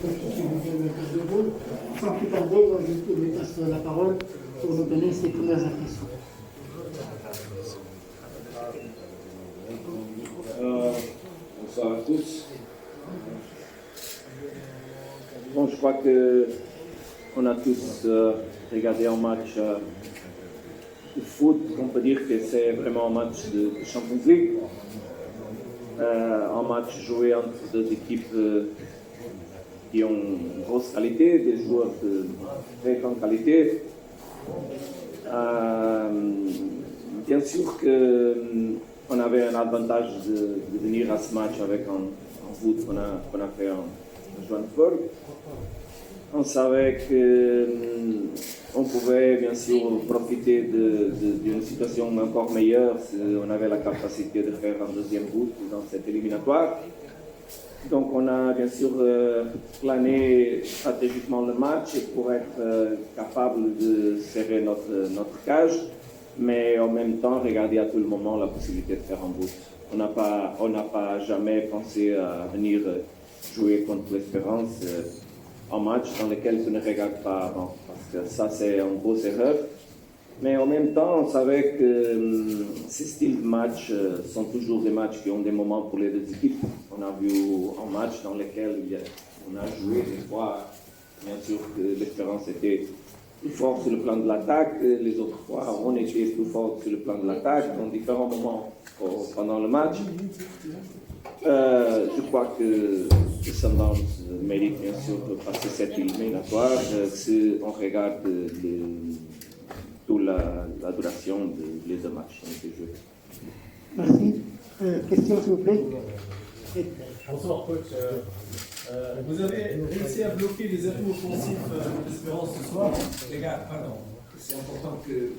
coach Miguel Cardoso. Sans plus tarder, je lui passe la parole pour nous donner ses premières impressions. Bonsoir à tous. Bon, je crois qu'on a tous regardé un match de foot. On peut dire que c'est vraiment un match de Champions League. Un match joué entre deux équipes qui ont une grosse qualité, des joueurs de très grande qualité. Bien sûr qu'on avait un avantage de venir à ce match avec un foot qu'on a fait en Johannesburg. On savait qu'on pouvait bien sûr profiter d'une situation encore meilleure si on avait la capacité de faire un deuxième but dans cette éliminatoire. Donc on a bien sûr plané stratégiquement le match pour être capable de serrer notre cage, mais en même temps regarder à tout le moment la possibilité de faire un but. On n'a pas jamais pensé à venir jouer contre l'Espérance un match dans lequel tu ne regardes pas avant, parce que ça c'est une grosse erreur. Mais en même temps, on savait que ces styles de match sont toujours des matchs qui ont des moments pour les deux équipes. On a vu un match dans lequel on a joué des fois, bien sûr que l'Espérance était plus forte sur le plan de l'attaque, les autres fois on était plus fort sur le plan de l'attaque, dans différents moments pendant le match. Je crois que Sundowns mérite bien sûr de passer cette éliminatoire si on regarde toute la duration des deux matchs qui ont été joués. Merci. Question s'il vous plaît. Bonsoir coach. Vous avez réussi à bloquer les atouts offensifs de l'Espérance ce soir. Les gars, pardon, c'est important que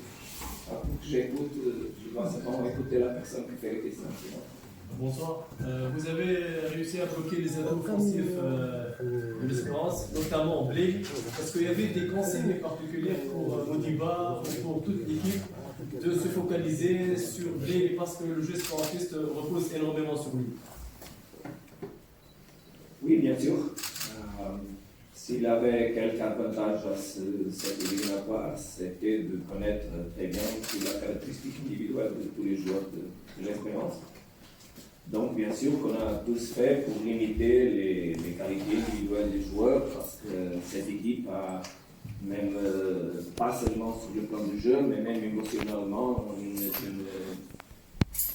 j'écoute, je dois simplement écouter la personne qui fait les questions. Bonsoir. Vous avez réussi à bloquer les atouts offensifs de l'Espérance, notamment Blé, parce qu'il y avait des consignes particulières pour Modiba ou pour toute l'équipe de se focaliser sur Blé parce que le jeu sportif repose énormément sur lui. Oui, bien sûr. S'il avait quelque avantage à cette éliminatoire, c'était de connaître très bien toute la caractéristique individuelle de tous les joueurs de l'Espérance. Donc, bien sûr qu'on a tous fait pour limiter les qualités individuelles des joueurs, parce que cette équipe a même, pas seulement sur le plan du jeu, mais même émotionnellement,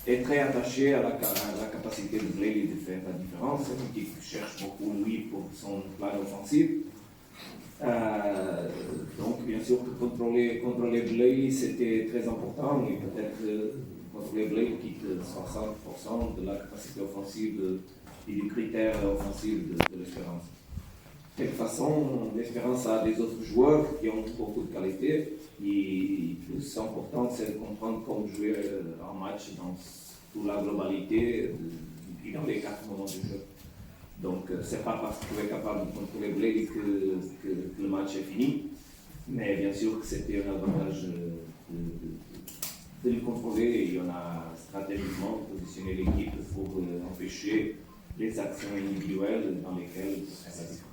est très attaché à la capacité de Blake de faire la différence. C'est une équipe qui cherche beaucoup lui pour son plan offensif. Donc, bien sûr, que contrôler Blake, c'était très important, et peut-être contrôler Blake quitte 60% de la capacité offensive et du critère offensif de l'Espérance. De toute façon, l'Espérance a des autres joueurs qui ont beaucoup de qualité, et le plus important, c'est de comprendre comment jouer un match dans toute la globalité et dans les 4 moments du jeu. Donc, c'est pas parce que tu es capable de contrôler Blake que le match est fini, mais bien sûr que c'était un avantage de le contrôler, et on a stratégiquement positionné l'équipe pour empêcher les actions individuelles dans lesquelles c'est la différence.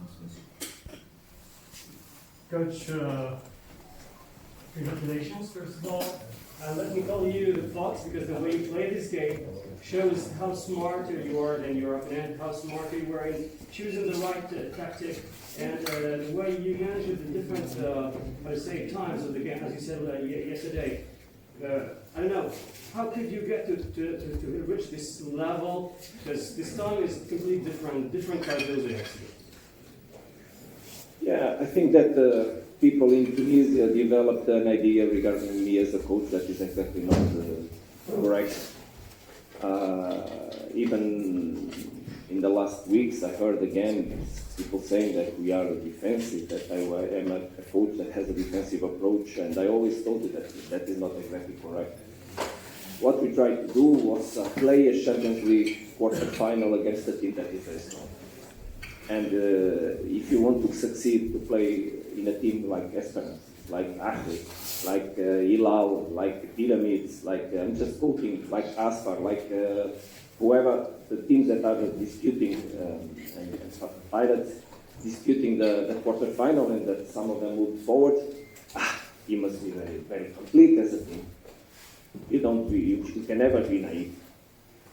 Coach, congratulations, first of all. Let me call you the Fox, because the way you play this game shows how smarter you are than your opponent, how smarter you were in choosing the right tactic, and the way you manage the different, times of the game, as you said yesterday. I don't know, how could you get to reach this level? Because this time is completely different type of building. Yeah, I think that people in Tunisia developed an idea regarding me as a coach that is exactly not correct. Even in the last weeks, I heard again people saying that we are defensive, that I am a coach that has a defensive approach, and I always told you that that is not exactly correct. What we tried to do was play a Champions League quarter-final against a team that is very strong. And if you want to succeed to play in a team like Esperance, like Ahli, like Hilal, like Pyramids, like I'm just quoting, like Asfar, like whoever, the teams that are disputing and Pirates, disputing the quarterfinal and that some of them moved forward. You must be very, very complete as a team. You can never be naive.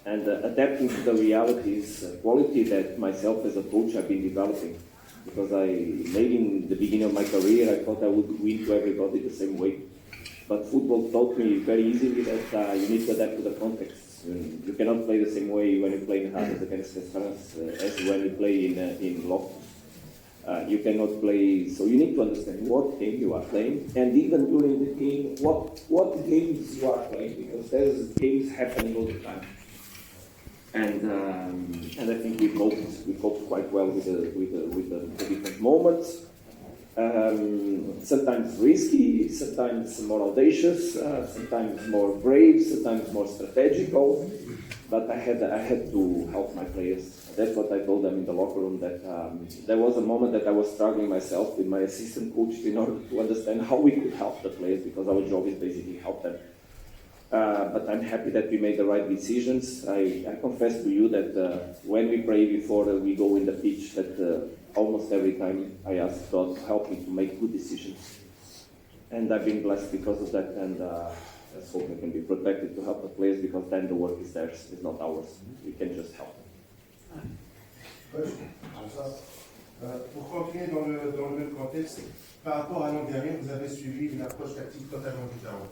And adapting to the reality is a quality that myself as a coach I've been developing. Because maybe in the beginning of my career, I thought I would win to everybody the same way. But football taught me very easily that you need to adapt to the context. You cannot play the same way when you play in Rades against Esperance as when you play in Loftus. You cannot play, so you need to understand what game you are playing, and even during the game, what games you are playing, because there's games happening all the time. And I think we coped quite well with the different moments. Sometimes risky, sometimes more audacious, sometimes more brave, sometimes more strategical. But I had to help my players. That's what I told them in the locker room, that there was a moment that I was struggling myself with my assistant coach in order to understand how we could help the players, because our job is basically help them. But I'm happy that we made the right decisions. I confess to you that when we pray before we go in the pitch, that almost every time I ask God to help me to make good decisions. And I've been blessed because of that, and let's hope we can be protected to help the players, because then the work is theirs, it's not ours. We can just help them. Pour continuer dans le même contexte, par rapport à l'an dernier, vous avez suivi une approche tactique totalement différente.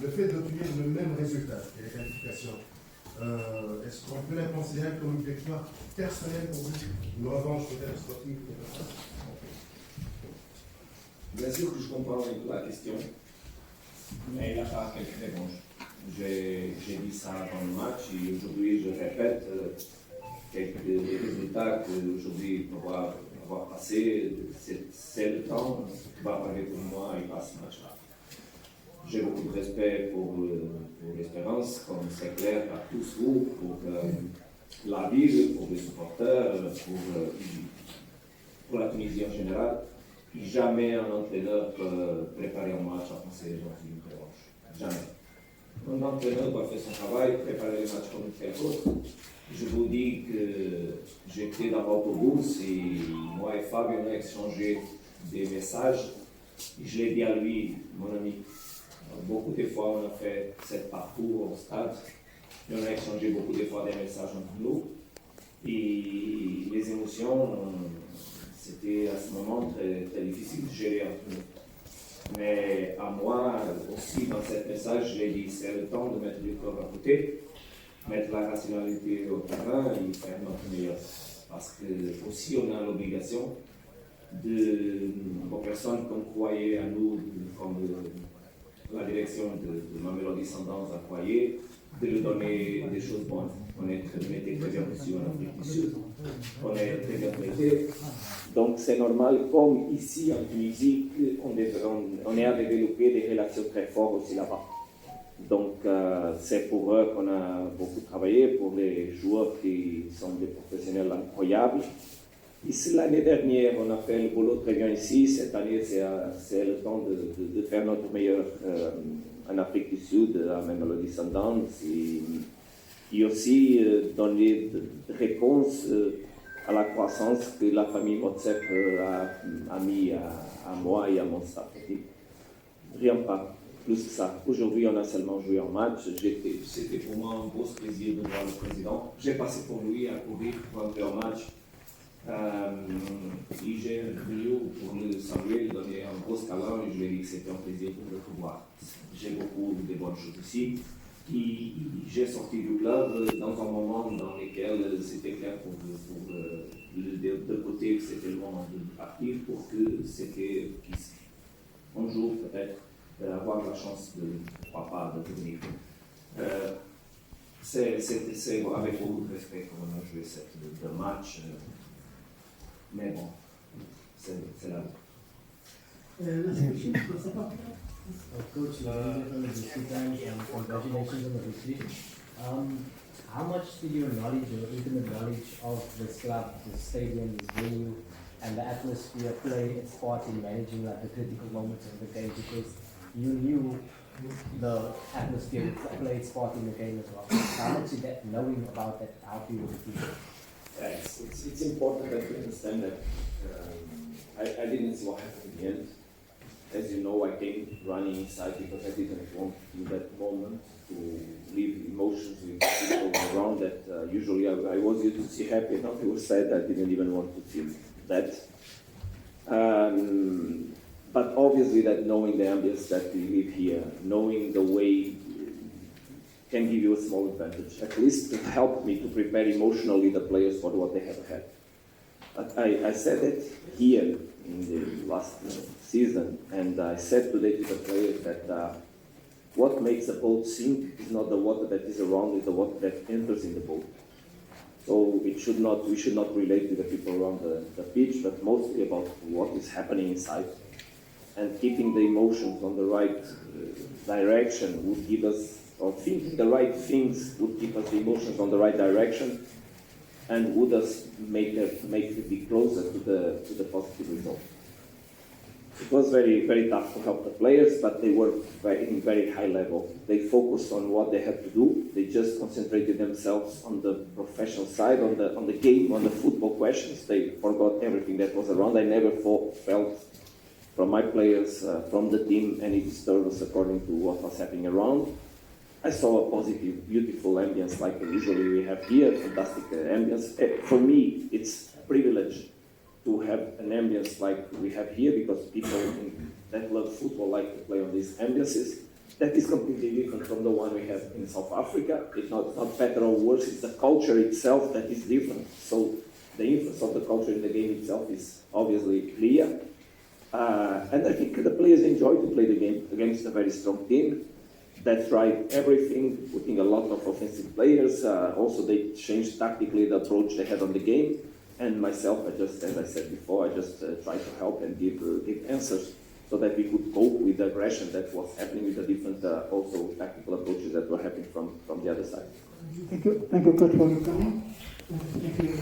Le fait d'obtenir le même résultat et la qualification, est-ce qu'on peut la considérer comme une victoire personnelle pour vous, une revanche peut-être sportive? Bien sûr que je comprends la question, mais il n'y a pas quelques réponses. J'ai dit ça avant le match et aujourd'hui je répète quelques des résultats qu'aujourd'hui on va avoir passé. C'est le temps qui va arriver pour moi et pas ce match-là. J'ai beaucoup de respect pour l'Espérance, comme c'est clair à tous vous, pour la ville, pour les supporters, pour la Tunisie en général. Jamais un entraîneur peut préparer un match à penser dans une revanche. Jamais. Un entraîneur doit faire son travail, préparer le match comme quelqu'un d'autre. Je vous dis que j'étais dans l'autobus et moi et Fabio on a échangé des messages. Et je l'ai dit à lui, mon ami. Beaucoup de fois, on a fait ce parcours au stade et on a échangé beaucoup de fois des messages entre nous. Et les émotions, c'était à ce moment très, très difficile de gérer entre nous. Mais à moi aussi, dans ce message, j'ai dit c'est le temps de mettre du corps à côté, mettre la rationalité au terrain et faire notre meilleur. Parce que aussi, on a l'obligation aux personnes qu'on croyait à nous comme la direction de Mamelodi Sundowns a croyé, de lui donner des choses bonnes. On était très bien reçus en Afrique du Sud, on est très bien traités. Donc c'est normal, comme ici en Tunisie, on est à développer des relations très fortes aussi là-bas. Donc c'est pour eux qu'on a beaucoup travaillé, pour les joueurs qui sont des professionnels incroyables. Ici, l'année dernière, on a fait le boulot très bien ici. Cette année, c'est le temps de faire notre meilleur en Afrique du Sud, à Mamelodi Sundowns, et aussi donner des réponses à la croissance que la famille Motsep a mis à moi et à mon staff. Rien pas plus que ça. Aujourd'hui, on a seulement joué un match. C'était pour moi un gros plaisir de voir le président. J'ai passé pour lui à courir pour un grand match. Et j'ai venu pour le saluer, lui donner un gros câlin et je lui ai dit que c'était un plaisir de le revoir. J'ai beaucoup de bonnes choses ici. Et j'ai sorti du club dans un moment dans lequel c'était clair pour les deux côtés que c'était le moment de partir, pour que c'était un jour peut-être avoir la chance de, pourquoi pas, de devenir. C'est avec beaucoup de respect qu'on a joué ce match. Mais bon, c'est la vie. Coach, congratulations on the victory. How much did your knowledge, your intimate knowledge of this club, the stadium, this venue, and the atmosphere play its part in managing like the critical moments of the game? Because you knew the atmosphere play its part in the game as well. How much did that knowing about that help you with the team? It's important that you understand that I didn't see what happened in the end. As you know, I came running inside because I didn't want in that moment to leave emotions with people around that usually I was used to see happy, and if it was sad, I didn't even want to feel that. But obviously that knowing the ambience that we live here, knowing the way can give you a small advantage. At least it helped me to prepare emotionally the players for what they have had. But I said it here in the last season, and I said today to the players that what makes a boat sink is not the water that is around, it's the water that enters in the boat. So we should not relate to the people around the pitch, but mostly about what is happening inside. And keeping the emotions on the right direction would give us, or thinking the right things would keep us the emotions on the right direction, and would us make it be closer to the positive result. It was very, very tough to help the players, but they were in very high level. They focused on what they had to do. They just concentrated themselves on the professional side, on the game, on the football questions. They forgot everything that was around. I never felt from my players, from the team, any disturbance according to what was happening around. I saw a positive, beautiful ambience like usually we have here, fantastic ambience. For me, it's a privilege to have an ambience like we have here, because people that love football like to play on these ambiences. That is completely different from the one we have in South Africa. It's not better or worse, it's the culture itself that is different. So the influence of the culture in the game itself is obviously clear. And I think the players enjoy to play the game against a very strong team that tried everything, putting a lot of offensive players. Also, they changed tactically the approach they had on the game. And myself, as I said before, I just tried to help and give answers so that we could cope with the aggression that was happening with the different also tactical approaches that were happening from the other side. Thank you, Coach, for your comment. Thank you.